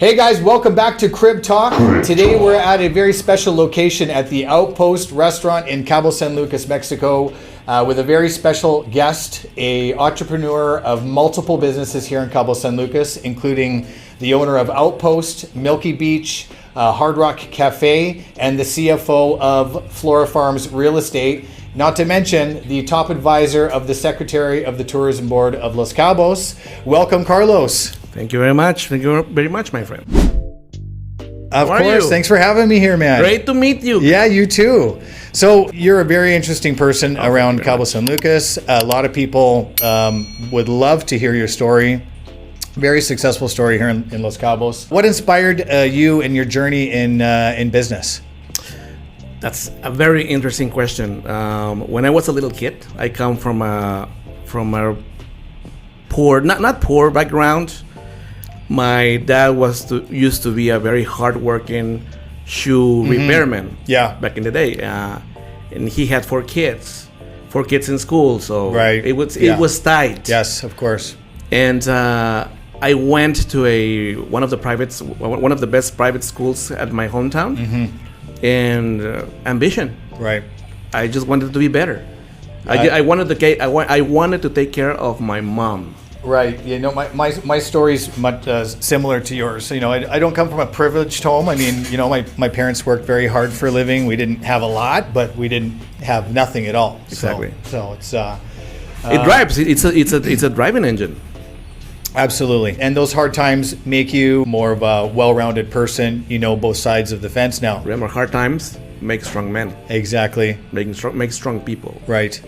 Hey guys, welcome back to Crib Talk. Today we're at a very special location at the Outpost restaurant in Cabo San Lucas, Mexico, with a very special guest, a entrepreneur of multiple businesses here in Cabo San Lucas, including the owner of Outpost, Milky Beach, Hard Rock Cafe, and the CFO of Flora Farms Real Estate. Not to mention the top advisor of the Secretary of the Tourism Board of Los Cabos. Welcome, Carlos. Thank you very much. Thank you very much, my friend. Of course. Thanks for having me here, man. Great to meet you. Yeah, you too. So you're a very interesting person around Cabo San Lucas. A lot of people would love to hear your story. Very successful story here in Los Cabos. What inspired you in your journey in business? That's a very interesting question. When I was a little kid, I come from a poor, not poor background. My dad used to be a very hardworking shoe repairman. Yeah. Back in the day, and he had four kids in school. So it was tight. Yes, of course. And I went to one of the best private schools at my hometown. And ambition. Right. I just wanted to be better. I wanted to take care of my mom. Right. You know, my story's much similar to yours. So, you know, I don't come from a privileged home. I mean, you know, my parents worked very hard for a living. We didn't have a lot, but we didn't have nothing at all. Exactly. So it's it drives. It's a driving engine. Absolutely. And those hard times make you more of a well-rounded person. You know both sides of the fence now. Remember, hard times make strong men. Exactly. Make strong people. Right.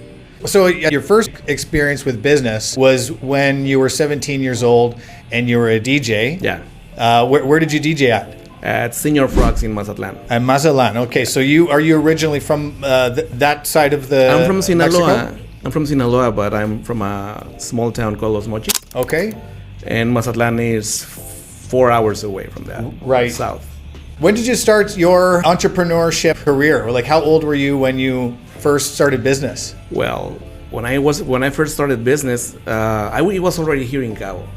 So your first experience with business was when you were 17 years old and you were a DJ. Yeah. Where did you DJ at? At Señor Frogs in Mazatlán. At Mazatlán. Okay. So are you originally from that side of the I'm from Sinaloa. Mexico? I'm from Sinaloa, but I'm from a small town called Los Mochis. Okay. And Mazatlán is 4 hours away from that. Right. South. When did you start your entrepreneurship career? Or like, how old were you when you first started business? Well, when I first started business, I was already here in Cabo.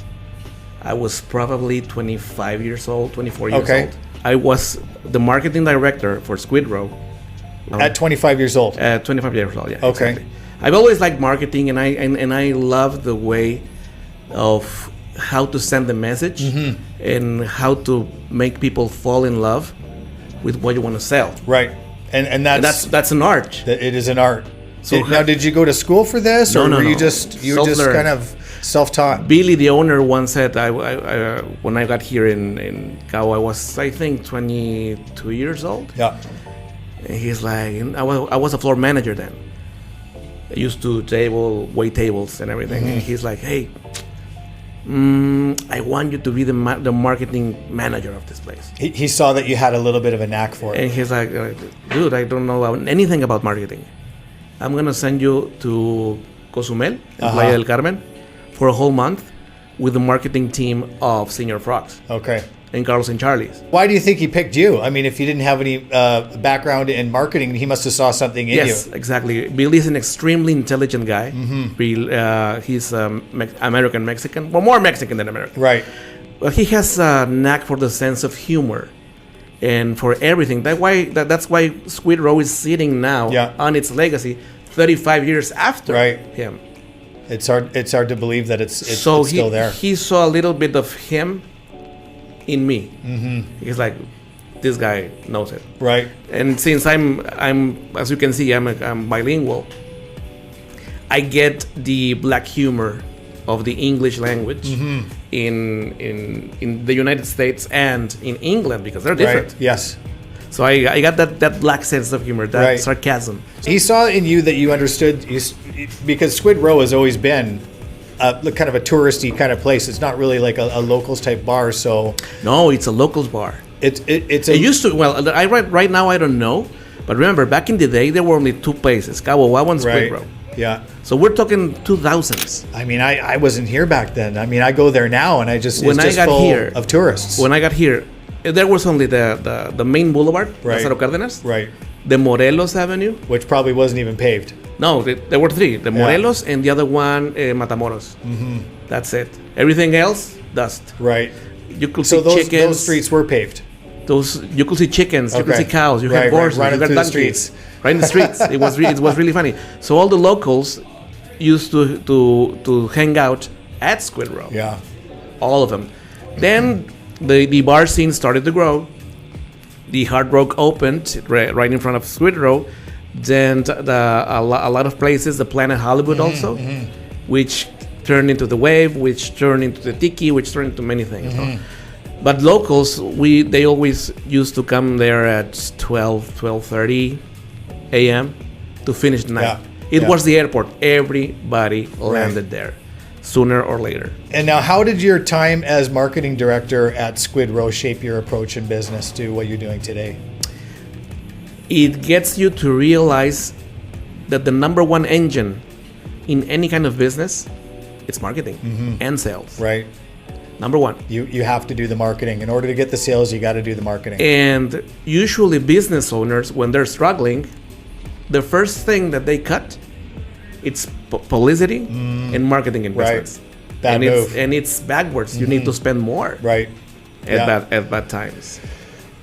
I was probably 24 years old. Okay. I was the marketing director for Squid Roe. At 25 years old? At 25 years old, yeah. Okay. Exactly. I've always liked marketing, and I love the way of how to send the message and how to make people fall in love with what you want to sell. Right. And that's an art. It is an art. So now, did you go to school for this, or were you just kind of self-taught? Billy, the owner, once said, when I got here in Cabo, I was, I think, 22 years old. Yeah. And he's like, I was a floor manager then. I used to wait tables and everything. And he's like, hey, I want you to be the marketing manager of this place. He saw that you had a little bit of a knack for it. And he's like, dude, I don't know anything about marketing. I'm going to send you to Cozumel, in Playa del Carmen, for a whole month with the marketing team of Señor Frogs. Okay. And Carlos and Charlie's. Why do you think he picked you? I mean, if you didn't have any background in marketing, he must have saw something in you. Yes, exactly. Billy's an extremely intelligent guy. He's American Mexican, well, more Mexican than American. Right. But he has a knack for the sense of humor and for everything. That's why Squid Roe is sitting now on its legacy 35 years after him. It's hard to believe that it's still there. He saw a little bit of him in me. He's like, this guy knows it. Right. And since I'm as you can see, I'm bilingual, I get the black humor of the English language in the United States and in England, because they're different. Right. Yes. So I got that black sense of humor, that sarcasm. He saw in you that you understood, because Squid Roe has always been kind of a touristy kind of place. It's not really like a locals type bar. So no, it's a locals bar. It used to. Well, right now I don't know, but remember back in the day there were only two places: Cabo and Squid Roe. Yeah. So we're talking 2000s. I mean, I wasn't here back then. I mean, I go there now, and it's full of tourists. When I got here, there was only the main boulevard, Lázaro Cárdenas, the Morelos Avenue, which probably wasn't even paved. No, there were three: the Morelos and the other one, Matamoros. That's it. Everything else, dust. Right. You could So see chickens. those streets were paved. You could see chickens, you could Okay. see cows, you Right, had right, horses, running you had through the donkeys, streets. right in the streets. It was really funny. So all the locals used to hang out at Squid Roe. Yeah. All of them. Then the bar scene started to grow. The Hard Rock opened right in front of Squid Roe. Then a lot of places, the Planet Hollywood also, which turned into the Wave, which turned into the Tiki, which turned into many things. But locals, they always used to come there at 12:30 a.m. to finish the night. Yeah. It was the airport. Everybody landed there, sooner or later. And now, how did your time as marketing director at Squid Roe shape your approach in business to what you're doing today? It gets you to realize that the number one engine in any kind of business, it's marketing and sales. Right. Number one. You have to do the marketing. In order to get the sales, you got to do the marketing. And usually business owners, when they're struggling, the first thing that they cut, it's publicity and marketing in business. Right. Bad move. It's backwards. You need to spend more Right. at bad times.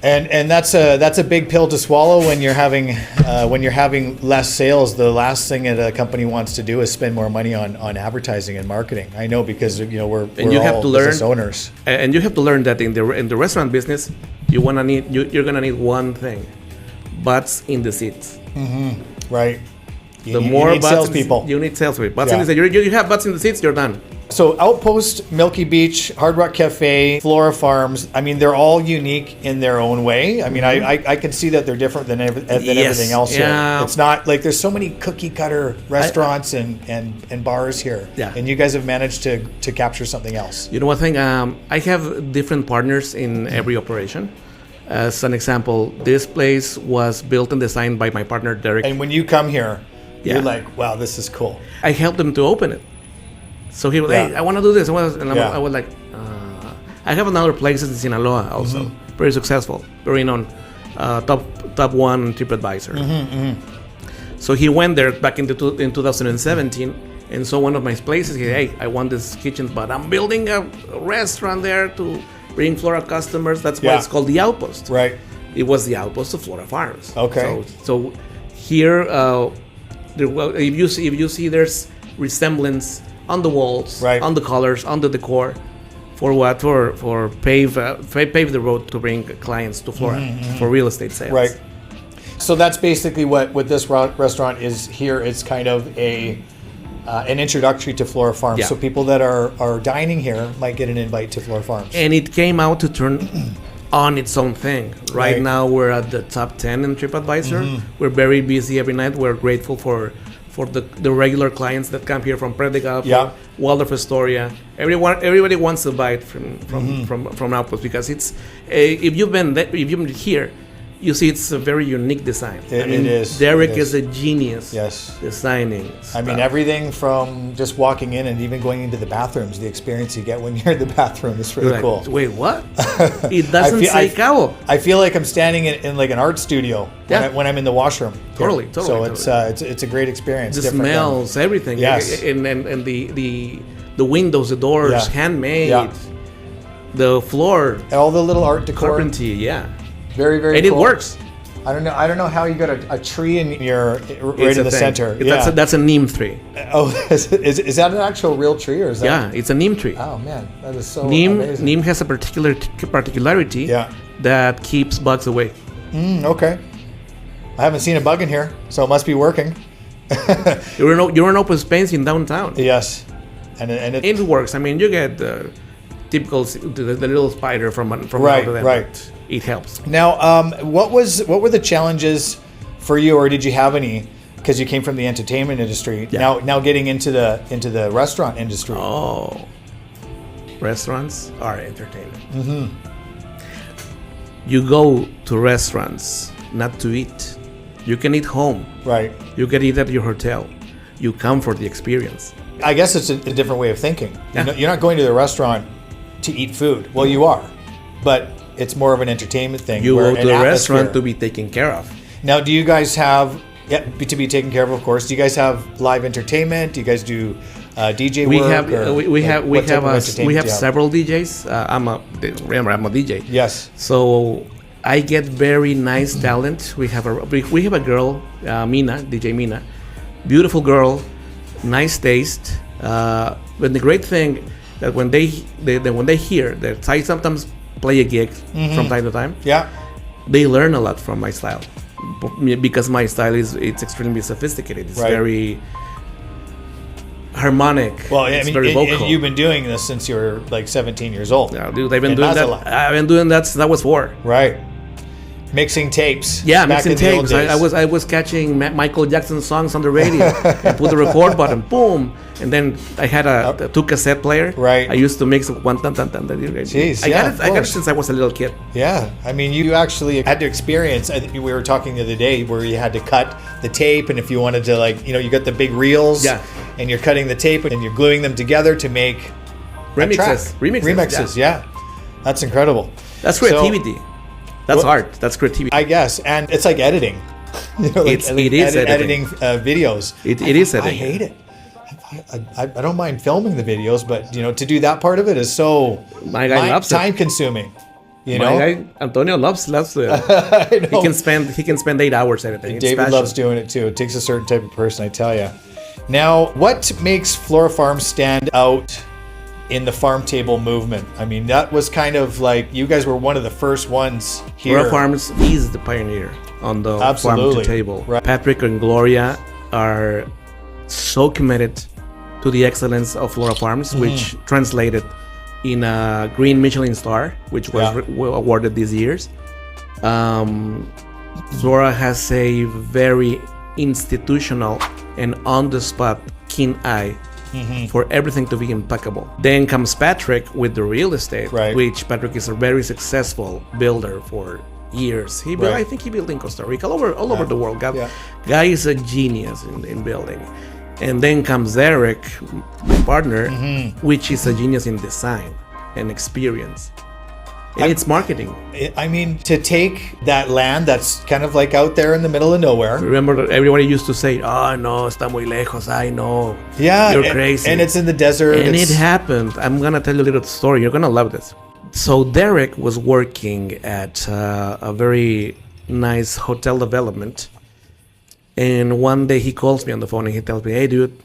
And that's a big pill to swallow when you're having less sales. The last thing that a company wants to do is spend more money on advertising and marketing. I know, because we're all business owners. And you have to learn that in the restaurant business, you're gonna need one thing: butts in the seats. Right. You need salespeople. You need salespeople. Butts in the seats. You have butts in the seats, you're done. So Outpost, Milky Beach, Hard Rock Cafe, Flora Farms, I mean, they're all unique in their own way. I mean, I can see that they're different than everything else here. It's not like there's so many cookie cutter restaurants and bars here. Yeah. And you guys have managed to capture something else. You know one thing? I have different partners in every operation. As an example, this place was built and designed by my partner, Derek. And when you come here, Yeah. you're like, wow, this is cool. I helped him to open it. So he was like, hey, I want to do this. I was like, I have another place in Sinaloa also, very successful, very known, top one on TripAdvisor. So he went there back in 2017 and saw one of my places. He said, hey, I want this kitchen, but I'm building a restaurant there to bring Flora customers. That's why it's called the Outpost. Right. It was the Outpost of Flora Farms. Okay. So here, if you see, there's resemblance on the walls, on the colors, on the decor, for what? For pave the road to bring clients to Flora for real estate sales. Right. So that's basically what this restaurant is here. It's kind of an introductory to Flora Farms. Yeah. So people that are dining here might get an invite to Flora Farms. And it came out to turn on its own thing. Right now we're at the top 10 in TripAdvisor. We're very busy every night. We're grateful for the regular clients that come here from Predega, Waldorf Astoria. Everybody wants to buy it from Outpost, because it's if you've been here, you see it's a very unique design. It is. Derek is a genius. Yes. Designing. I mean, everything from just walking in and even going into the bathrooms, the experience you get when you're in the bathroom is really cool. Wait, what? It doesn't say Cabo. I feel like I'm standing in like an art studio when I'm in the washroom. Totally. So it's a great experience. The smells, everything. Yes. And the windows, the doors, handmade. Yeah. The floor. And all the little art decor. Carpentry, Very, very and cool. it works. I don't know how you got a tree in your right in the center. That's a neem tree. Oh, is that an actual real tree, or is that? Yeah, it's a neem tree. Oh man, that is so amazing. Neem has a particularity that keeps bugs away. Okay. I haven't seen a bug in here, so it must be working. You're in open space in downtown. Yes, and it works. I mean, you get the typical the little spider from right. It helps. Now, what were the challenges for you, or did you have any? Because you came from the entertainment industry. Yeah. Now getting into the restaurant industry. Oh, restaurants are entertainment. You go to restaurants not to eat. You can eat home. Right. You can eat at your hotel. You come for the experience. I guess it's a different way of thinking. Yeah. You're not going to the restaurant to eat food. Well, you are, but it's more of an entertainment thing. You go to the restaurant to be taken care of. Now, do you guys have to be taken care of course? Do you guys have live entertainment? Do you guys do DJ We work? have or, we like, have we what type have of a, entertainment we do have you several DJs. Remember, I'm a DJ. Yes. So I get very nice talent. We have a girl, Mina, DJ Mina, beautiful girl, nice taste. But the great thing that when they hear that I sometimes play a gig from time to time, Yeah. they learn a lot from my style because my style it's extremely sophisticated. It's Right. very harmonic. Well, I it's mean, very vocal. and you've been doing this since you were like 17 years old. Yeah, dude, I've been in doing Mazatlán. that. I've been doing that since I was 4. Right. Mixing tapes. Yeah, back mixing in the old tapes. days. I was catching Michael Jackson songs on the radio. I put the record button, boom, and then I had a 2 cassette player. Right. I used to mix one tan tan tan. Jeez, I yeah, got of it. I got it course. since I was a little kid. Yeah, I mean, you actually had to experience. I think we were talking the other day where you had to cut the tape, and if you wanted to, like, you got the big reels, Yeah. and you're cutting the tape and you're gluing them together to make a track. Remixes. Yeah. That's incredible. That's So- creativity. That's Well- art. That's creativity. I guess, and it's like editing. It is editing videos. It is I editing. hate it. I don't mind filming the videos, but to do that part of it is so My guy loves it. time consuming. My guy Antonio loves it. I know. He can spend 8 hours editing. It's David passion. loves doing it too. It takes a certain type of person, I tell you. Now, what makes Flora Farms stand out in the farm table movement? I mean, that was kind of like you guys were one of the first ones here. Flora Farms is the pioneer on the farm Absolutely. to table. Right. Patrick and Gloria are so committed to the excellence of Flora Farms, which translated in a green Michelin star, which was awarded these years. Flora has a very institutional and on-the-spot keen eye for everything to be impeccable. Then comes Patrick with the real estate, Right. which Patrick is a very successful builder for years. Right. I think he built in Costa Rica, all over the world. Yeah. Guy is a genius in building. And then comes Eric, my partner, which is a genius in design and experience. And it's marketing. I mean, to take that land that's kind of like out there in the middle of nowhere. Remember that everybody used to say, "Oh no, está muy lejos." I know. Yeah, You're crazy. And it's in the desert. And it's, it happened. I'm gonna tell you a little story. You're gonna love this. So Derek was working at a very nice hotel development, and one day he calls me on the phone and he tells me, "Hey, dude,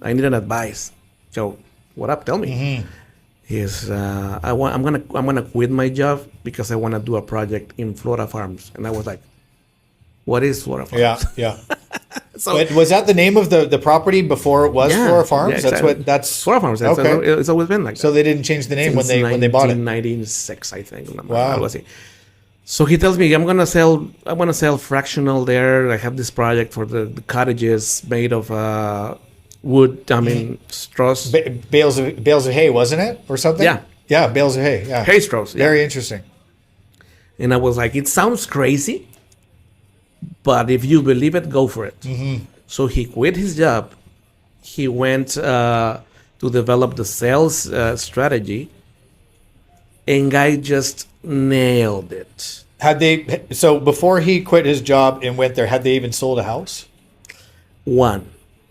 I need an advice." So, what up? Tell me. He's I'm gonna quit my job because I want to do a project in Flora Farms, and I was like, "What is Flora Farms?" Yeah. So But was that the name of the property before it was Flora Farms? yeah, exactly. That's Flora Farms. Okay. It's always been like that. So they didn't change the name when they bought it. 1996, I think. Wow. So he tells me I'm gonna sell fractional there. I have this project for the cottages made of wood. I mean straws. Bales of hay, wasn't it, or something? Yeah, bales of hay. Yeah, Hay straws. Yeah. Very interesting. And I was like, it sounds crazy, but if you believe it, go for it. So he quit his job. He went to develop the sales strategy, and guy just nailed it. So before he quit his job and went there, had they even sold a house? One.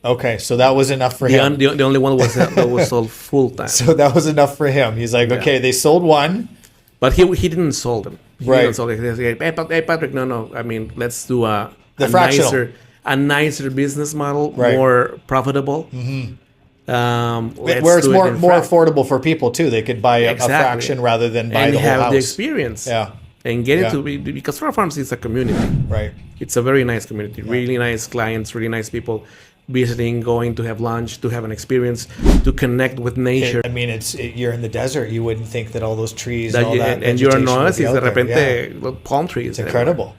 Okay, so that was enough for him. The only one that was sold full time. So that was enough for him. He's like, okay, they sold one. But he didn't sold them. He Right. didn't sold it. He said, hey Patrick, no. I mean, let's do a fractional. nicer business model, Right. more profitable. Where it's more affordable for people too. They could buy a fraction rather than buy and the whole have house. the experience. Yeah. And get it to be, because Flora Farms is a community. Right. It's a very nice community. Really nice clients, really nice people visiting, going to have lunch, to have an experience, to connect with nature. I mean, you're in the desert. You wouldn't think that all those trees and all that and you're vegetation would noticed be is out de there. repente Yeah. palm trees. It's incredible.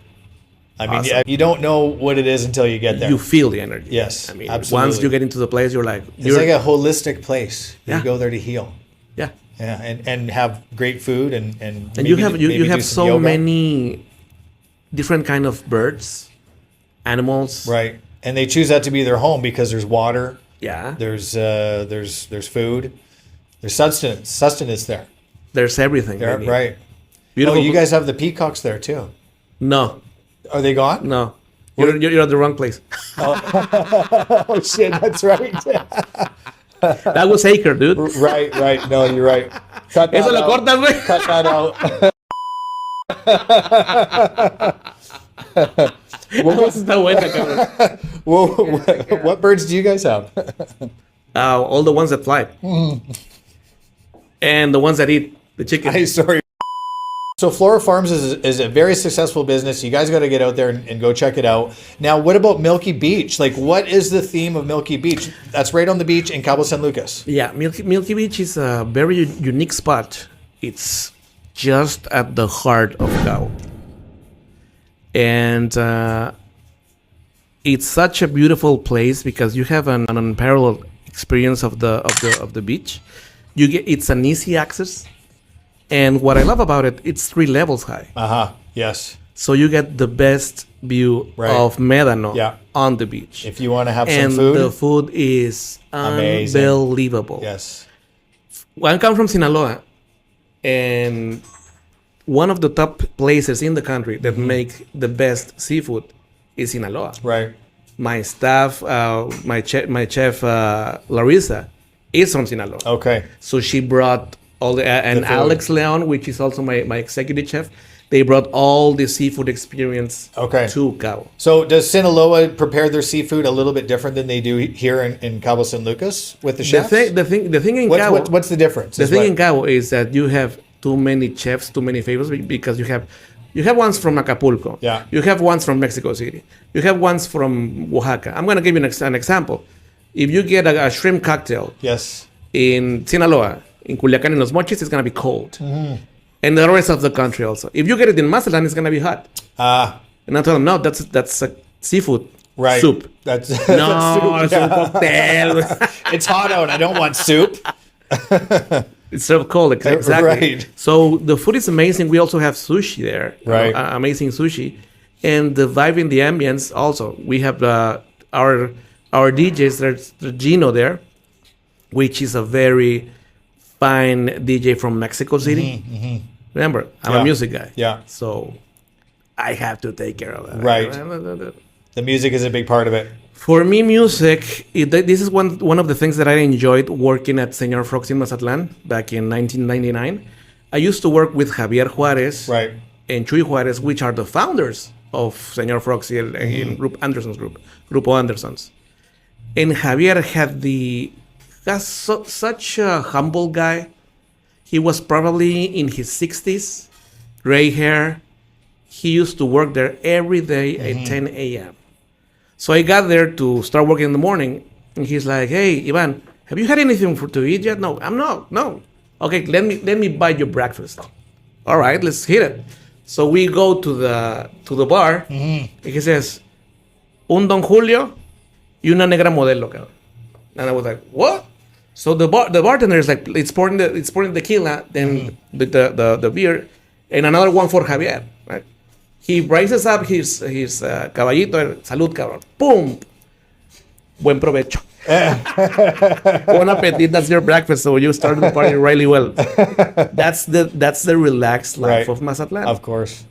I mean, Awesome. you don't know what it is until you get there. You feel the energy. Yes, I mean, absolutely. once you get into the place, you're like, It's like a holistic place. Yeah. You go there to heal. yeah. Yeah, and have great food and And you have maybe have do some so yoga. many different kind of birds, animals. Right, and they choose that to be their home because there's water. Yeah. There's food. There's sustenance there. There's everything. There, they need. right. Beautiful. Oh, you guys have the peacocks there too. No, Are they gone? no. You're at the wrong place. Oh shit, that's right. That was acre, dude. Right. No, you're right. Cut that Eso lo out. cortas, güey. Cut that out. Está buena, cabrón. What birds do you guys have? All the ones that fly. And the ones that eat the chicken. Sorry. So Flora Farms is a very successful business. You guys got to get out there and go check it out. Now, what about Milky Beach? Like, what is the theme of Milky Beach? That's right on the beach in Cabo San Lucas. Yeah, Milky Beach is a very unique spot. It's just at the heart of Cabo. And it's such a beautiful place because you have an unparalleled experience of the beach. It's an easy access. And what I love about it, it's 3 levels high. Yes. So you get the best view of Médano on the beach. If you want to have and some food. The food is amazing. Unbelievable. Yes. Well, I come from Sinaloa, and one of the top places in the country that make the best seafood is Sinaloa. Right. My staff, my chef Larissa, is from Sinaloa. Okay. So she brought all and Alex Leon, which is also my executive chef, they brought all the seafood experience to Cabo. So does Sinaloa prepare their seafood a little bit different than they do here in Cabo San Lucas with the chefs? The thing in Cabo, what's the difference? The thing in Cabo is that you have too many chefs, too many favors, because you have ones from Acapulco. Yeah. You have ones from Mexico City. You have ones from Oaxaca. I'm going to give you an example. If you get a shrimp cocktail in Sinaloa, in Culiacan, in Los Mochis, it's going to be cold. And the rest of the country also. If you get it in Mazatlán, it's going to be hot. And I told them, no, that's a seafood soup. That's no, that's it's a cocktail. It's hot out. I don't want soup. It's served cold, exactly. Right. So the food is amazing. We also have sushi there. Right. Amazing sushi. And the vibe in the ambience also. We have our DJs, there's Gino there, which is a very fine DJ from Mexico City. Remember, I'm a music guy. Yeah. So I have to take care of that. Right. The music is a big part of it. For me, music, this is one of the things that I enjoyed working at Señor in Mazatlán back in 1999. I used to work with Javier Juarez and Chuy Juarez, which are the founders of Señor Froxy in Grupo Andersons. And Javier such a humble guy. He was probably in his 60s, gray hair. He used to work there every day at 10 a.m. So I got there to start working in the morning, and he's like, "Hey, Ivan, have you had anything to eat yet?" No, no. Okay, let me buy you breakfast. All right, let's hit it. So we go to the bar, and he says, "Un Don Julio y una negra modelo, cabrón." And I was like, "What?" So the bartender is like, it's pouring tequila, then the beer, and another one for Javier, right? He raises up his caballito, salud, cabrón. Boom. Buen provecho. Bon appetit. That's your breakfast. So you started the party really well. That's the relaxed life of Mazatlán. Of course.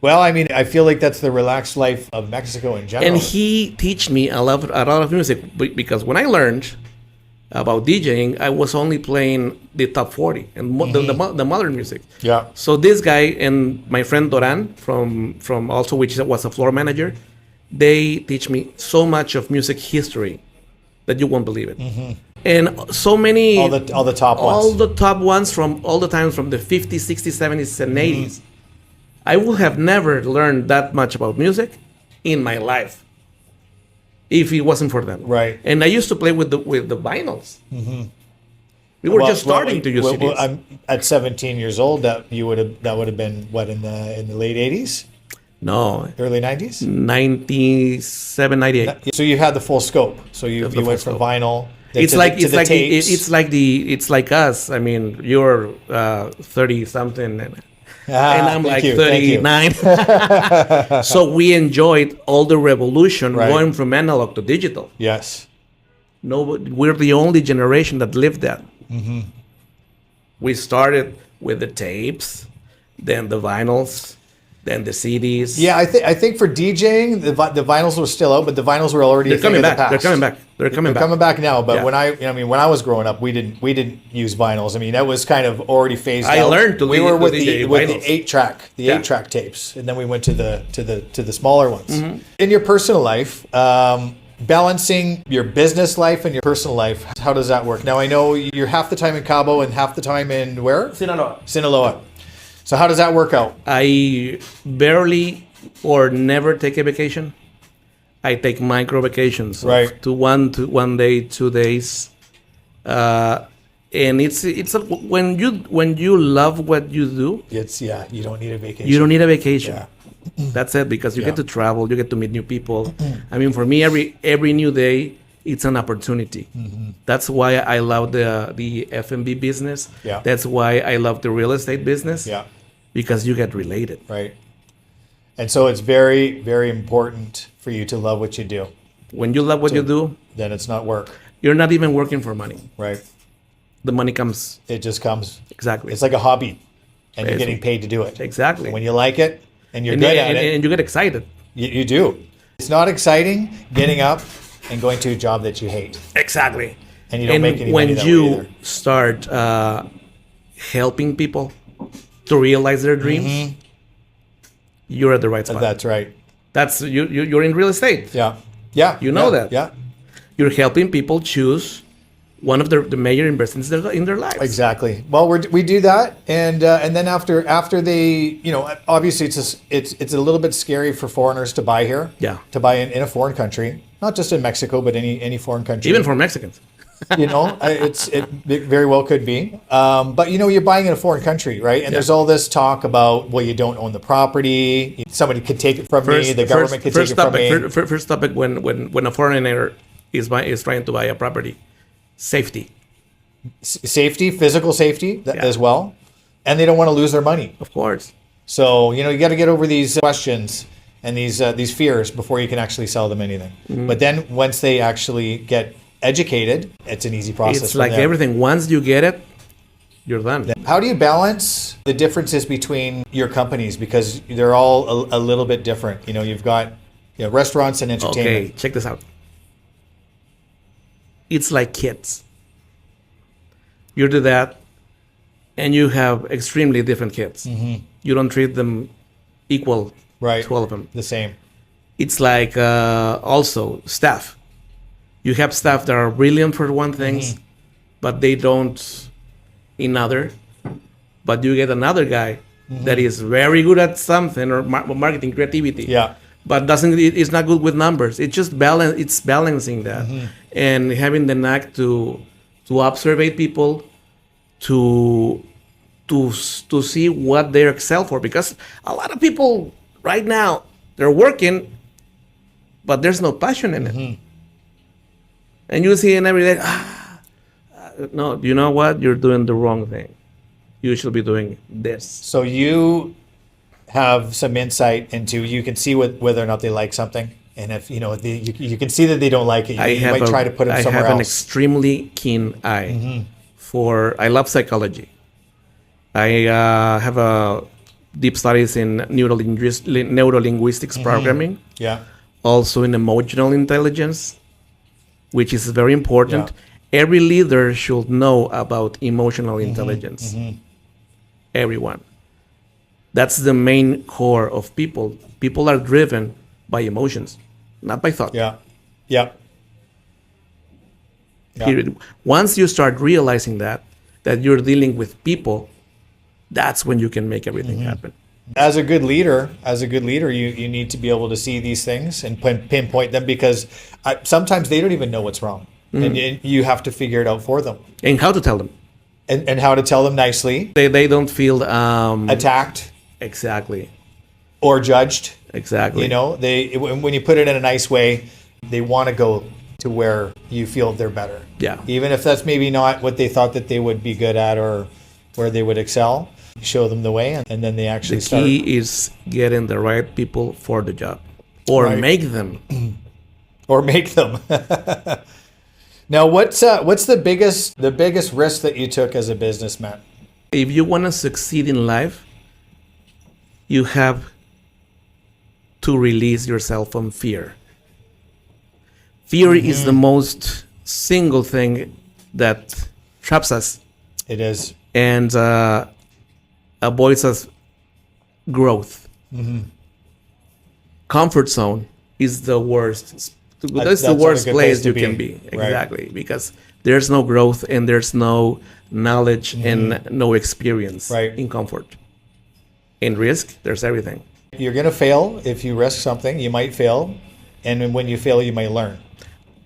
Well, I mean, I feel like that's the relaxed life of Mexico in general. And he teach me a lot of music because when I learned about DJing, I was only playing the top 40 and the modern music. Yeah. So this guy and my friend Doran from also, which was a floor manager, they teach me so much of music history that you won't believe it. And so many all the top ones. All the top ones from all the times from the 50s, 60s, 70s, and 80s. I would have never learned that much about music in my life if it wasn't for them. Right. And I used to play with the vinyls. We were just starting to use CDs. I'm at 17 years old. That would have been what in the late 80s? No. Early 90s? 97, 98. So you had the full scope. So you went from vinyl. It's like us. I mean, you're 30 something. And I'm like 39. So we enjoyed all the revolution going from analog to digital. Yes. We're the only generation that lived that. We started with the tapes, then the vinyls, then the CDs. Yeah, I think for DJing, the vinyls were still out, but the vinyls were already. They're coming back. They're coming back. They're coming back now. But Yeah. when I was growing up, we didn't use vinyls. I mean, that was kind of already phased out. I learned to We were with DJ the vinyls. 8-track, Yeah. 8-track tapes, and then we went to the smaller ones. Mm-hmm. In your personal life, balancing your business life and your personal life, how does that work? Now I know you're half the time in Cabo and half the time in where? Sinaloa. So how does that work out? I barely or never take a vacation. I take micro vacations. Right. To one day, 2 days. And when you love what you do, You don't need a vacation. you don't need a vacation. Yeah. That's it, because you Yeah. get to travel, you get to meet new people. I mean, for me, every new day, it's an opportunity. That's why I love the F&B business. Yeah. That's why I love the real estate business. Yeah. Because you get related. Right. And so it's very, very important for you to love what you do. When you love what you do, Then it's not work. you're not even working for money. Right. The money comes. It just comes. Exactly. It's like a hobby, and you're It's- getting paid to do it. Exactly. When you like it and you're and, good and, at it, and you get excited. you do. It's not exciting getting up and going to a job that you hate, Exactly. and you don't make any when money that way you either. start helping people to realize their dreams, you're at the right spot. That's right. That's you're in real estate. Yeah. Yeah. You know Yeah. that. Yeah. You're helping people choose one of the major investments in their lives. Exactly. Well, we do that, and then after they, obviously it's a little bit scary for foreigners to buy here. Yeah. To buy in a foreign country, not just in Mexico, but any foreign country. Even for Mexicans. It very well could be. But you're buying in a foreign country, right? And there's all this talk about, well, you don't own the property. Somebody could take it from me. The government could take it from me. First topic when a foreigner is trying to buy a property, safety. Safety, physical safety Yeah. as well, and they don't want to lose their money. Of course. So you got to get over these questions and these fears before you can actually sell them anything. But then once they actually get educated, it's an easy process. It's from like there. everything. Once you get it, you're done. How do you balance the differences between your companies, because they're all a little bit different? You've got restaurants and entertainment. Okay, check this out. It's like kids. You do that, and you have extremely different kids. You don't treat them equal. Right. To all of them. The same. It's like also staff. You have staff that are brilliant for one thing, but they don't in other. But you get another guy that is very good at something, or marketing, creativity. Yeah. But it's not good with numbers. It's just balance. It's balancing that, and having the knack to observe people, to see what they excel for. Because a lot of people right now, they're working, but there's no passion in it. And you see it every day. No, you know what? You're doing the wrong thing. You should be doing this. So you have some insight into, you can see whether or not they like something, and if you can see that they don't like it, you might try to put them somewhere I have an else. extremely keen eye I love psychology. I have deep studies in neurolinguistics programming, also in emotional intelligence, which is very important. Every leader should know about emotional intelligence. Everyone. That's the main core of people. People are driven by emotions, not by thought. Yeah. Period. Once you start realizing that you're dealing with people, that's when you can make everything happen. As a good leader, you need to be able to see these things and pinpoint them, because sometimes they don't even know what's wrong, and you have to figure it out for them. And how to tell them. And how to tell them nicely. They don't feel Attacked. Exactly. Or judged. Exactly. When you put it in a nice way, they want to go to where you feel they're better. Yeah. Even if that's maybe not what they thought that they would be good at or where they would excel, show them the way, and then they actually start. The key is getting the right people for the job, or make them. Or make them. Now, what's the biggest risk that you took as a businessman? If you want to succeed in life, you have to release yourself from fear. Fear is the most single thing that traps us. It is. And avoids us growth. Comfort zone is the worst. That's the worst place you can be. Exactly. Right. Because there's no growth and there's no knowledge and no experience in comfort. In risk, there's everything. You're going to fail if you risk something. You might fail. And when you fail, you might learn.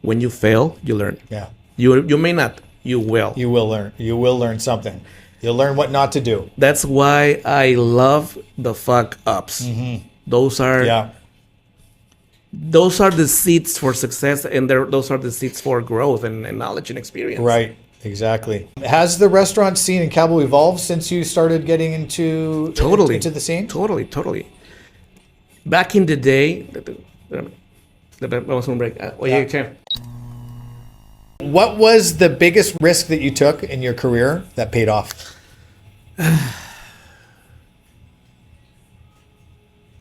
When you fail, you learn. Yeah. You may not. You will. You will learn. You will learn something. You'll learn what not to do. That's why I love the fuck ups. Those are the seeds for success, and those are the seeds for growth and knowledge and experience. Right. Exactly. Has the restaurant scene in Cabo evolved since you started getting into the scene? Totally. Back in the day, what was the biggest risk that you took in your career that paid off?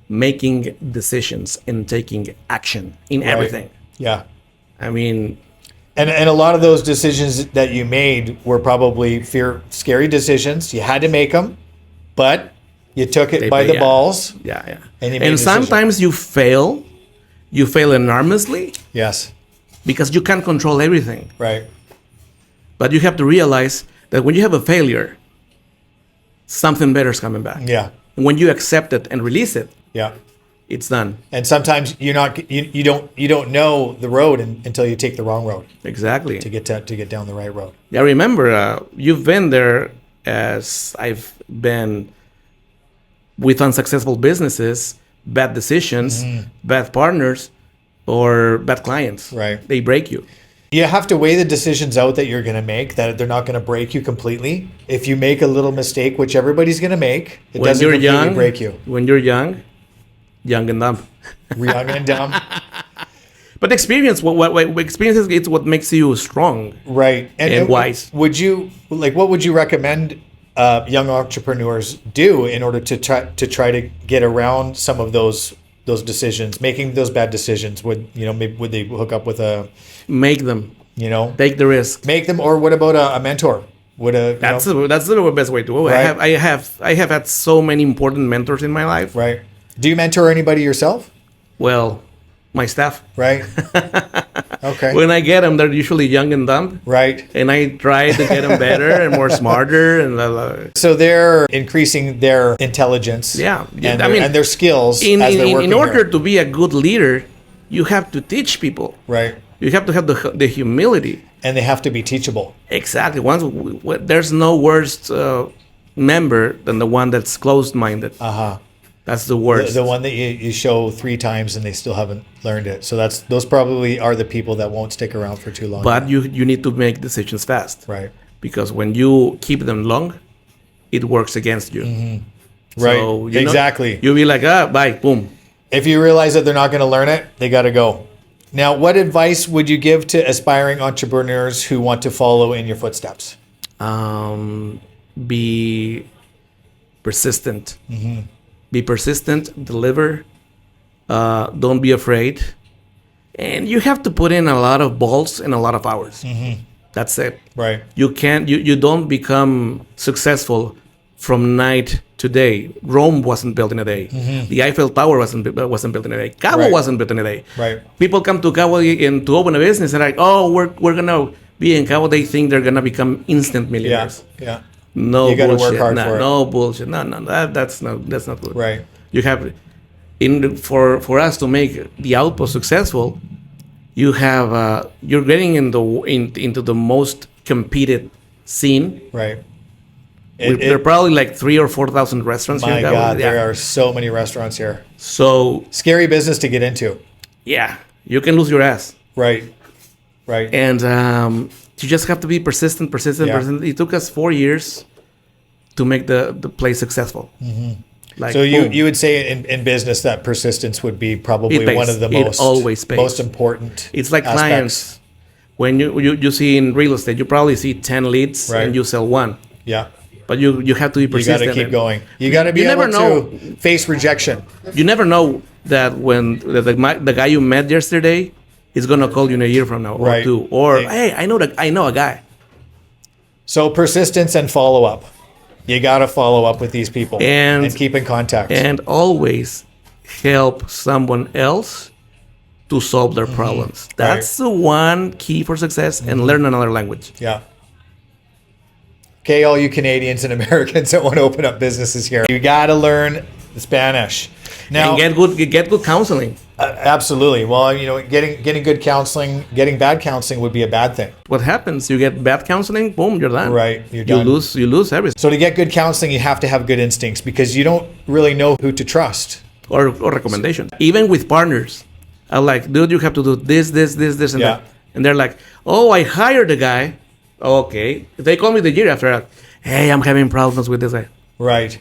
Making decisions and taking action in everything. Yeah. I mean... And a lot of those decisions that you made were probably scary decisions. You had to make them, but you took it by the balls. Yeah. And sometimes you fail. You fail enormously. Yes. Because you can't control everything. Right. But you have to realize that when you have a failure, something better is coming back. Yeah. And when you accept it and release it, it's done. And sometimes you don't know the road until you take the wrong road. Exactly. To get down the right road. Yeah, remember, you've been there as I've been with unsuccessful businesses, bad decisions, bad partners, or bad clients. Right. They break you. You have to weigh the decisions out that you're going to make, that they're not going to break you completely. If you make a little mistake, which everybody's going to make, it doesn't completely break you. When you're young and dumb. Young and dumb. But experience, what experience is what makes you strong. Right. And wise. What would you recommend young entrepreneurs do in order to try to get around some of those decisions, making those bad decisions? Would they hook up with make them, take the risk, make them, or what about a mentor? That's the best way to do it. Right. I have had so many important mentors in my life. Right. Do you mentor anybody yourself? Well, my staff. Right. Okay. When I get them, they're usually young and dumb. Right. And I try to get them better and more smarter. And so they're increasing their intelligence. Yeah. And their skills as they're working in order to be a good leader, you have to teach people. Right. You have to have the humility. And they have to be teachable. Exactly. There's no worse member than the one that's closed-minded. That's the worst. The one that you show 3 times and they still haven't learned it. So those probably are the people that won't stick around for too long. But you need to make decisions fast. Right. Because when you keep them long, it works against you. Right. So, exactly. You'll be like, bye, boom. If you realize that they're not going to learn it, they got to go. Now, what advice would you give to aspiring entrepreneurs who want to follow in your footsteps? Be persistent. Be persistent, deliver, don't be afraid. And you have to put in a lot of balls and a lot of hours. That's it. Right. You don't become successful from night to day. Rome wasn't built in a day. The Eiffel Tower wasn't built in a day. Cabo wasn't built in a day. Right. People come to Cabo and to open a business and like, we're going to be in Cabo. They think they're going to become instant millionaires. Yeah. No you gotta bullshit. Work hard for it. No bullshit. No. That's not good. Right. You have for us to make the Outpost successful, you have you're getting into the most competed scene. Right. There are probably like 3,000 or 4,000 restaurants. My God, there are so many restaurants here. So scary business to get into. Yeah, you can lose your ass. Right. And you just have to be persistent. It took us 4 years to make the place successul. Like, so you would say in business that persistence would be probably one of the most important. It's like aspects. Clients. When you see in real estate, you probably see 10 leads and you sell 1. Yeah. But you have to be persistent. You got to keep going. You got to be able to face rejection. You never know that when the guy you met yesterday is gonna call you in a year from now or two, or hey, I know a guy. So persistence and follow up. You gotta follow up with these people and keep in contact. And always help someone else to solve their problems. That's the one key for success. And learn another language. Yeah. Okay, all you Canadians and Americans that want to open up businesses here, you gotta learn Spanish. Now, and get good counseling. Absolutely. Well, getting good counseling, getting bad counseling would be a bad thing. What happens? You get bad counseling, boom, you're done. Right, you're done. You lose everything. So to get good counseling, you have to have good instincts because you don't really know who to trust. Or recommendations. Even with partners, I'm like, dude, you have to do this, and that. And they're like, oh, I hired a guy. Okay. They call me the year after, like, hey, I'm having problems with this guy. Right.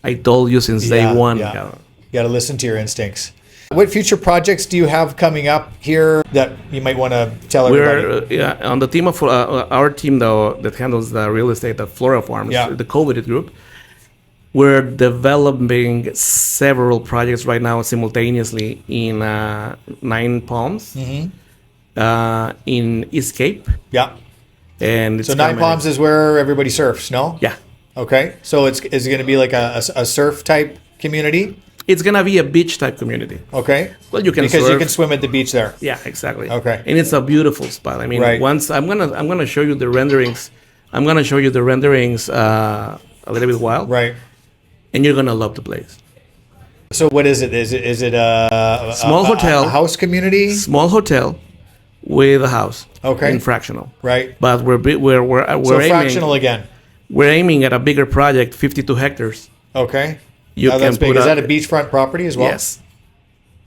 I told you since day one. Yeah. You got to listen to your instincts. What future projects do you have coming up here that you might want to tell everybody? We're on the team of our team though that handles the real estate at Flora Farms, the COVID group. We're developing several projects right now simultaneously in Nine Palms, in East Cape. Yeah. And so Nine Palms is where everybody surfs, no? Yeah. Okay. So is it going to be like a surf type community? It's gonna be a beach type community. Okay. Well, you can because surf. You can swim at the beach there. Yeah, exactly. Okay. And it's a beautiful spot. I mean, once I'm gonna show you the renderings. I'm gonna show you the renderings a little bit while. Right. And you're gonna love the place. So what is it? Is it a small hotel? A house community? Small hotel with a house. Okay. In fractional. Right. But we're so aiming, fractional again. We're aiming at a bigger project, 52 hectares. Okay. That's big. Is that a beachfront property as well? Yes.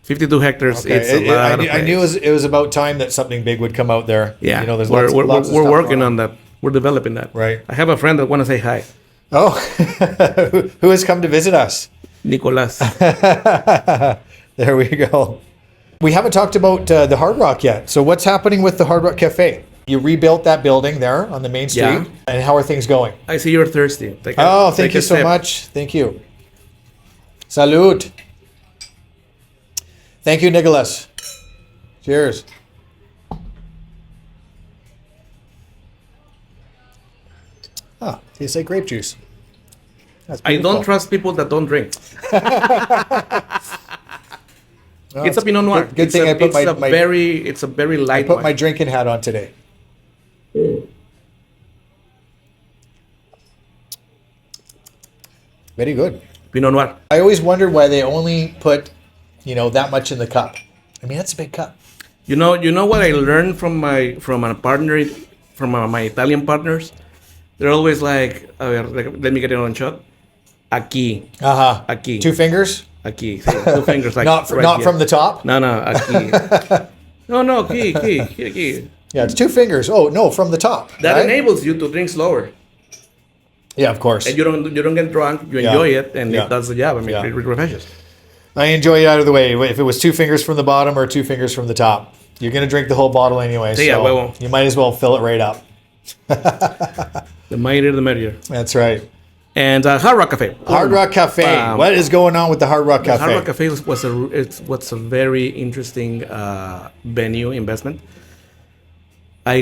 52 hectares. Okay. It's a lot of I knew it was about time that something big would come out there. Yeah. There's we're lots of working on that. We're developing that. Right. I have a friend that want to say hi. Oh, who has come to visit us? Nicolas. There we go. We haven't talked about the Hard Rock yet. So what's happening with the Hard Rock Cafe? You rebuilt that building there on the main street. And how are things going? I see you're thirsty. Thank you so much. Thank you. Salud. Thank you, Nicholas. Cheers. Tastes like grape juice. I don't trust people that don't drink. It's a Pinot Noir. Good thing I put it's a very light. I put my drinking hat on today. Very good. Pinot Noir. I always wondered why they only put, that much in the cup. I mean, that's a big cup. You know what I learned from my Italian partners? They're always like, let me get it on shot. Aquí. Aquí. 2 fingers? Aquí. Sí, 2 fingers. Like not from the top? No, aquí. no, aquí. Yeah, it's 2 fingers. Oh, no, from the top. That enables you to drink slower. Yeah, of course. And you don't get drunk. You enjoy it, and it does the job. I mean, it refreshes. I enjoy it out of the way. If it was 2 fingers from the bottom or 2 fingers from the top, you're going to drink the whole bottle anyway. So you might as well fill it right up. The mightier the merrier. That's right. And Hard Rock Cafe. Hard Rock Cafe. What is going on with the Hard Rock Cafe? Hard Rock Cafe was a very interesting venue investment. I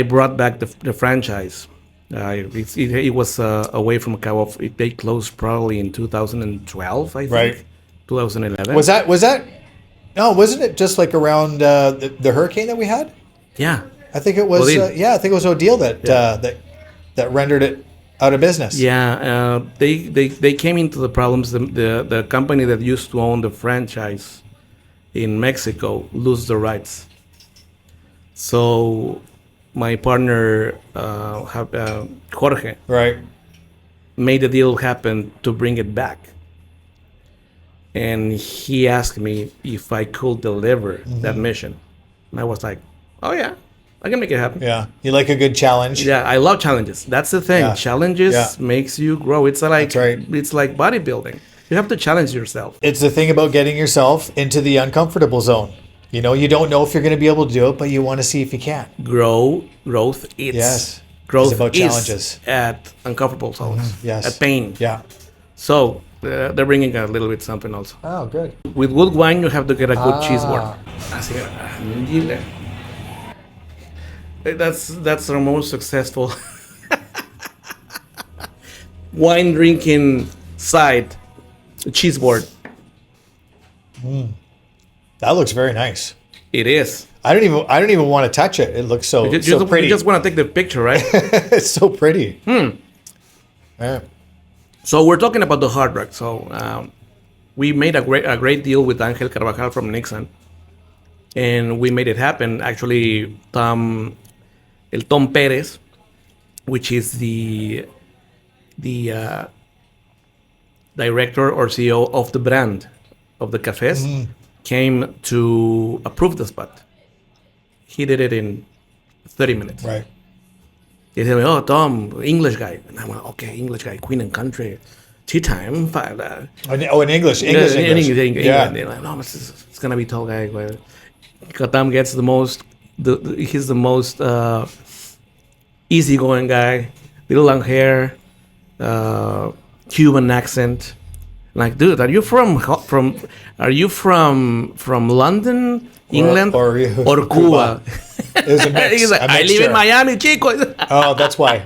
brought back the franchise. It was away from Cabo. They closed probably in 2012, I think. Right. 2011. Was that? No, wasn't it just like around the hurricane that we had? Yeah. I think it was. I think it was Odile that rendered it out of business. Yeah. They came into the problems. The company that used to own the franchise in Mexico lose the rights. So my partner Jorge made the deal happen to bring it back, and he asked me if I could deliver that mission, and I was like, oh yeah, I can make it happen. Yeah, you like a good challenge. Yeah, I love challenges. That's the thing. Challenges makes you grow. It's like it's like bodybuilding. You have to challenge yourself. It's the thing about getting yourself into the uncomfortable zone. You don't know if you're going to be able to do it, but you want to see if you can. Growth is about challenges at uncomfortable zones. Yes. At pain. Yeah. So they're bringing a little bit something also. Oh, good. With good wine, you have to get a good cheese board. Así que, that's our most successful wine drinking side, cheese board. That looks very nice. It is. I don't even want to touch it. It looks so pretty. You just want to take the picture, right? It's so pretty. Yeah. So we're talking about the Hard Rock. So we made a great deal with Angel Carvajal from Nixon, and we made it happen. Actually, Tom Perez, which is the director or CEO of the brand of the cafes, came to approve the spot. He did it in 30 minutes. Right. He said, "Oh, Tom, English guy." And I went, "Okay, English guy, Queen and Country, tea time." In English. English. Yeah. They're like, "No, it's gonna be tall guy." Tom gets he's the most easygoing guy, little long hair, Cuban accent. Like, dude, are you from London, England, or Cuba? It was a mix. He's like, I live in Miami, chico. Oh, that's why.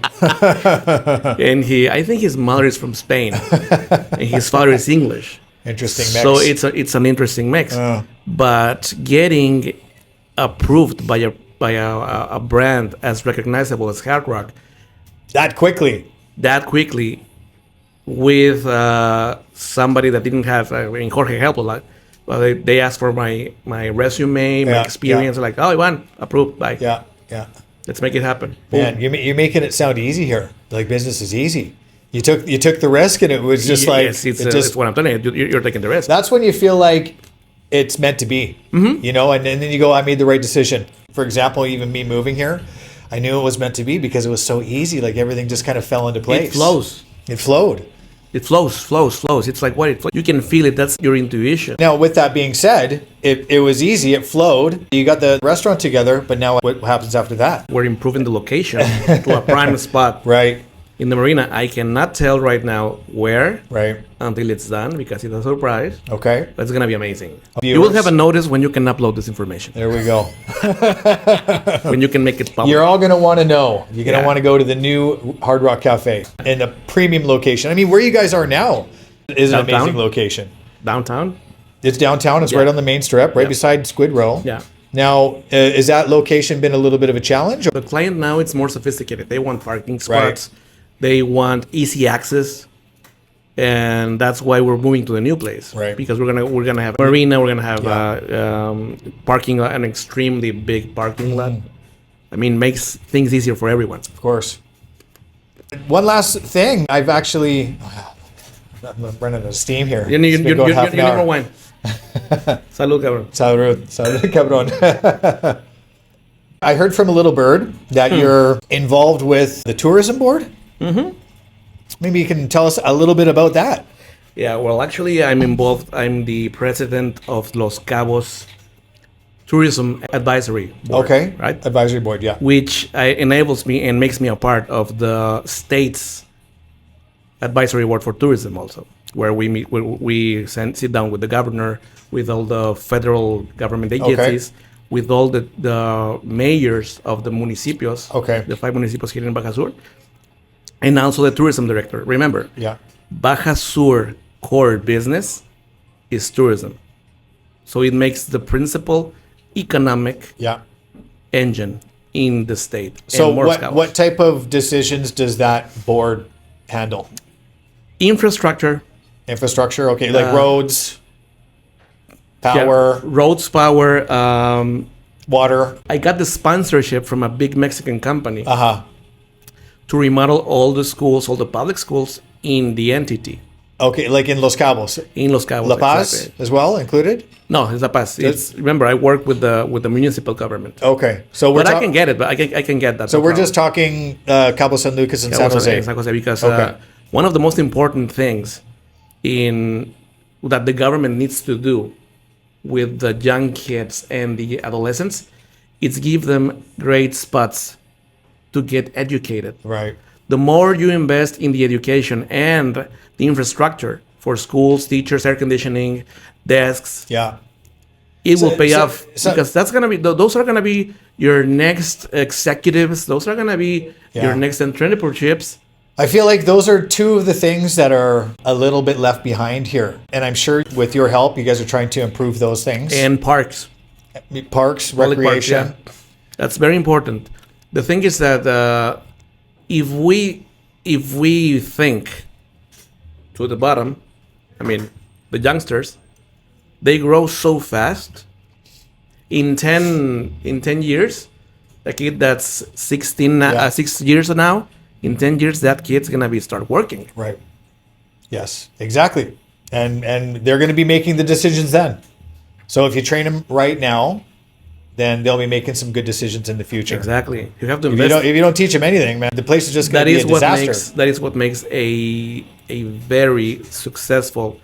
And I think his mother is from Spain, and his father is English. Interesting mix. So it's an interesting mix. But getting approved by a brand as recognizable as Hard Rock that quickly, with somebody that didn't have, Jorge helped a lot. Well, they asked for my resume, my experience. Like, oh, Ivan, approved. Bye. Yeah. Let's make it happen. Man, you're making it sound easy here. Like business is easy. You took the risk, and it was just like it's what I'm telling you. You're taking the risk. That's when you feel like it's meant to be. You know, and then you go, I made the right decision. For example, even me moving here, I knew it was meant to be because it was so easy. Like everything just kind of fell into place. It flowed. It flows. It's like you can feel it. That's your intuition. Now, with that being said, it was easy. It flowed. You got the restaurant together, but now what happens after that? We're improving the location to a prime spot. Right. In the marina. I cannot tell right now where. Right. Until it's done because it's a surprise. Okay. But it's going to be amazing. Viewers. You will have a notice when you can upload this information. There we go. When you can make it public. You're all going to want to know. You're going to want to go to the new Hard Rock Cafe in a premium location. I mean, where you guys are now is an amazing location. Downtown? It's downtown. It's right on the main strip, right beside Squid Roe. Yeah. Now, is that location been a little bit of a challenge? The client now, it's more sophisticated. They want parking spots. Right. They want easy access. And that's why we're moving to the new place, right? Because we're gonna have a marina, we're gonna have parking lot, an extremely big parking lot. I mean, makes things easier for everyone. Of course. One last thing, I'm running out of steam here. You need more wine. Salud, cabrón. Salud, cabrón. I heard from a little bird that you're involved with the tourism board. Maybe you can tell us a little bit about that. Yeah, well, actually, I'm involved. I'm the president of Los Cabos Tourism Advisory Board. Okay, right? Advisory Board, yeah. Which enables me and makes me a part of the state's advisory board for tourism also, where we meet, we sit down with the governor, with all the federal government agencies, with all the mayors of the municipios, the 5 municipios here in Baja Sur, and also the tourism director. Remember, Baja Sur core business is tourism. So it makes the principal economic engine in the state. So what type of decisions does that board handle? Infrastructure, okay, like roads, power. Roads, power, water. I got the sponsorship from a big Mexican company to remodel all the schools, all the public schools in the entity. Okay, like in Los Cabos. In Los Cabos, La Paz as well included? No, it's La Paz. Remember, I work with the municipal government. Okay, so I can get it. But I can get that. So we're just talking Cabo San Lucas and San Jose. San Jose, because one of the most important things that the government needs to do with the young kids and the adolescents is give them great spots to get educated. Right. The more you invest in the education and the infrastructure, for schools, teachers, air conditioning, desks. Yeah. It will pay off because that's gonna be those are gonna be your next executives. Those are gonna be your next entrepreneurships. I feel like those are two of the things that are a little bit left behind here, and I'm sure with your help, you guys are trying to improve those things. And parks, recreation. Parks, that's very important. The thing is that if we think to the bottom, I mean, the youngsters, they grow so fast. In 10 years, a kid that's 16, 6 years now, in 10 years, that kid's going to start working. Right. Yes, exactly. And they're going to be making the decisions then. So if you train them right now, then they'll be making some good decisions in the future. Exactly. You have to invest. If you don't teach them anything, man, the place is just going to be a disaster. That is what makes a very successful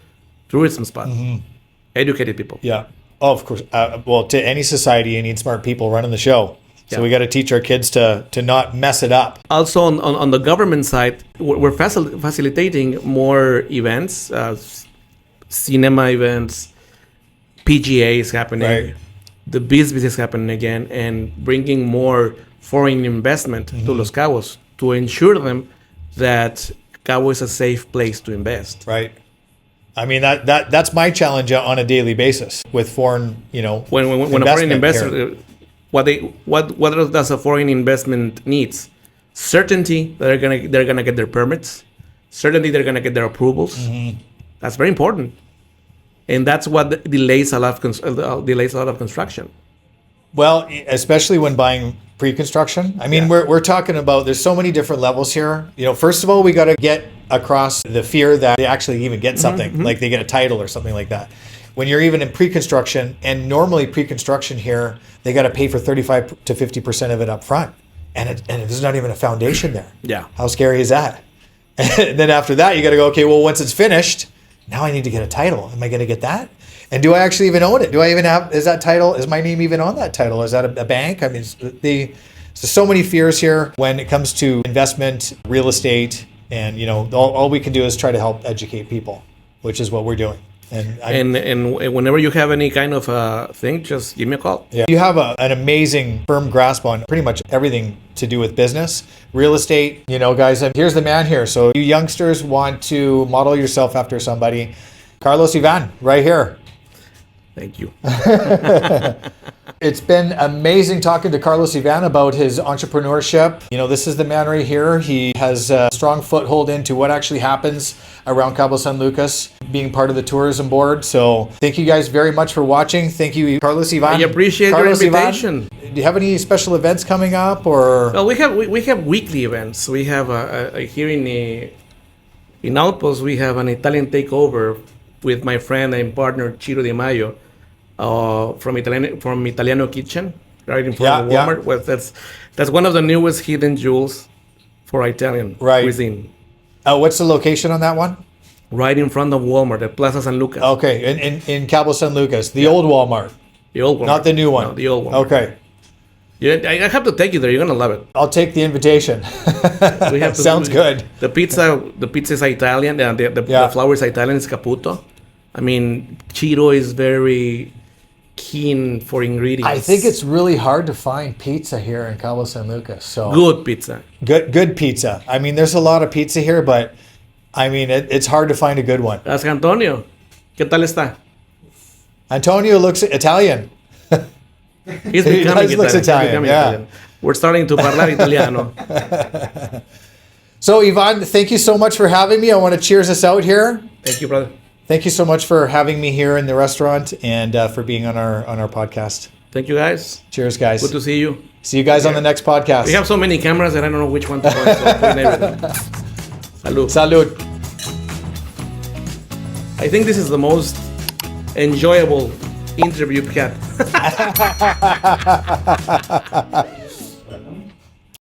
tourism spot. Mm-hmm. Educated people. Yeah. Oh, of course. Well, to any society, you need smart people running the show. So we got to teach our kids to not mess it up. Also, on the government side, we're facilitating more events, cinema events, PGA is happening, right. The business is happening again, and bringing more foreign investment to Los Cabos to ensure them that Cabo is a safe place to invest. Right. I mean that's my challenge on a daily basis with foreign, when a foreign investor. What does a foreign investment needs? Certainty that they're gonna get their permits. Certainty they're gonna get their approvals. Mm-hmm. That's very important, and that's what delays a lot of construction. Well, especially when buying pre-construction. I mean, we're talking about there's so many different levels here. First of all, we got to get across the fear that they actually even get something, like they get a title or something like that. When you're even in pre-construction, and normally pre-construction here, they got to pay for 35 to 50% of it up front. And there's not even a foundation there. Yeah. How scary is that? And then after that, you got to go, okay, well, once it's finished, now I need to get a title. Am I going to get that? And do I actually even own it? Do I even is my name even on that title? Is that a bank? I mean, there's so many fears here when it comes to investment, real estate, and, all we can do is try to help educate people, which is what we're doing. And whenever you have any kind of thing, just give me a call. Yeah. You have an amazing firm grasp on pretty much everything to do with business, real estate, guys, here's the man here. So you youngsters want to model yourself after somebody. Carlos Ivan, right here. Thank you. It's been amazing talking to Carlos Ivan about his entrepreneurship. This is the man right here. He has a strong foothold into what actually happens around Cabo San Lucas, being part of the tourism board. So thank you guys very much for watching. Thank you, Carlos Ivan. I appreciate Carlos your invitation. Ivan, do you have any special events coming up, or? Well, we have weekly events. We have here in Outpost, we have an Italian takeover with my friend and partner Ciro Di Maio. From Italiano Kitchen, right in front of Walmart. Well, that's one of the newest hidden jewels for Italian cuisine. What's the location on that one? Right in front of Walmart, at Plaza San Lucas. Okay, in Cabo San Lucas, the old Walmart. The old Walmart. Not the new one. No, the old one. Okay. Yeah, I have to take you there. You're gonna love it. I'll take the invitation. Sounds good. The pizza is Italian. The flour is Italian. It's Caputo. I mean, Ciro is very keen for ingredients. I think it's really hard to find pizza here in Cabo San Lucas. So good pizza. Good pizza. I mean, there's a lot of pizza here, but I mean, it's hard to find a good one. Ask Antonio. ¿Qué tal está? Antonio looks Italian. He looks Italian. Italian. We're starting to parlar Italiano. So, Ivan, thank you so much for having me. I want to cheers us out here. Thank you, brother. Thank you so much for having me here in the restaurant and for being on our podcast. Thank you, guys. Cheers, guys. Good to see you. See you guys on the next podcast. We have so many cameras that I don't know which one to point. Salud. Salud. I think this is the most enjoyable interview we've had.